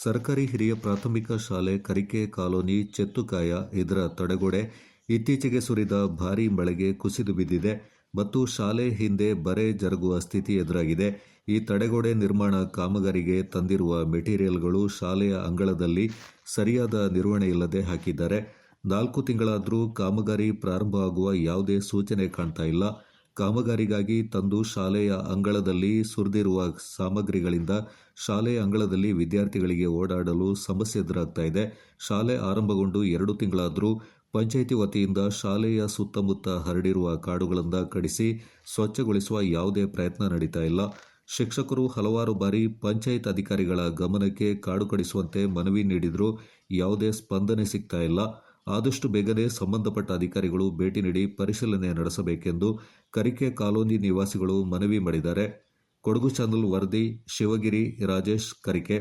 ಸರ್ಕಾರಿ ಹಿರಿಯ ಪ್ರಾಥಮಿಕ ಶಾಲೆ ಕರಿಕೆ ಕಾಲೋನಿ ಚೆತ್ತುಕಾಯ ಇದರ ತಡೆಗೋಡೆ ಇತ್ತೀಚೆಗೆ ಸುರಿದ ಭಾರೀ ಮಳೆಗೆ ಕುಸಿದು ಬಿದ್ದಿದೆ ಮತ್ತು ಶಾಲೆ ಹಿಂದೆ ಬರೆ ಜರುಗುವ ಸ್ಥಿತಿ ಎದುರಾಗಿದೆ. ಈ ತಡೆಗೋಡೆ ನಿರ್ಮಾಣ ಕಾಮಗಾರಿಗೆ ತಂದಿರುವ ಮೆಟೀರಿಯಲ್ಗಳು ಶಾಲೆಯ ಅಂಗಳದಲ್ಲಿ ಸರಿಯಾದ ನಿರ್ವಹಣೆ ಇಲ್ಲದೆ ಹಾಕಿದ್ದಾರೆ. 4 ತಿಂಗಳಾದರೂ ಕಾಮಗಾರಿ ಪ್ರಾರಂಭ ಆಗುವ ಯಾವುದೇ ಸೂಚನೆ ಕಾಣ್ತಾ ಇಲ್ಲ. ಕಾಮಗಾರಿಗಾಗಿ ತಂದು ಶಾಲೆಯ ಅಂಗಳದಲ್ಲಿ ಸುರಿದಿರುವ ಸಾಮಗ್ರಿಗಳಿಂದ ಶಾಲೆಯ ಅಂಗಳದಲ್ಲಿ ವಿದ್ಯಾರ್ಥಿಗಳಿಗೆ ಓಡಾಡಲು ಸಮಸ್ಯೆ ಎದುರಾಗ್ತಾ ಇದೆ. ಶಾಲೆ ಆರಂಭಗೊಂಡು 2 ತಿಂಗಳಾದರೂ ಪಂಚಾಯಿತಿ ವತಿಯಿಂದ ಶಾಲೆಯ ಸುತ್ತಮುತ್ತ ಹರಡಿರುವ ಕಾಡುಗಳನ್ನು ಕಡಿಸಿ ಸ್ವಚ್ಛಗೊಳಿಸುವ ಯಾವುದೇ ಪ್ರಯತ್ನ ನಡೀತಾ ಇಲ್ಲ. ಶಿಕ್ಷಕರು ಹಲವಾರು ಬಾರಿ ಪಂಚಾಯತ್ ಅಧಿಕಾರಿಗಳ ಗಮನಕ್ಕೆ ಕಾಡು ಕಡಿಸುವಂತೆ ಮನವಿ ನೀಡಿದರೂ ಯಾವುದೇ ಸ್ಪಂದನೆ ಸಿಗ್ತಾ ಇಲ್ಲ. ಆದಷ್ಟು ಬೇಗನೆ ಸಂಬಂಧಪಟ್ಟ ಅಧಿಕಾರಿಗಳು ಭೇಟಿ ನೀಡಿ ಪರಿಶೀಲನೆ ನಡೆಸಬೇಕೆಂದು ಕರಿಕೆ ಕಾಲೋನಿ ನಿವಾಸಿಗಳು ಮನವಿ ಮಾಡಿದ್ದಾರೆ. ಕೊಡಗು ಚಾನಲ್ ವರದಿ ಶಿವಗಿರಿ ರಾಜೇಶ್, ಕರಿಕೆ.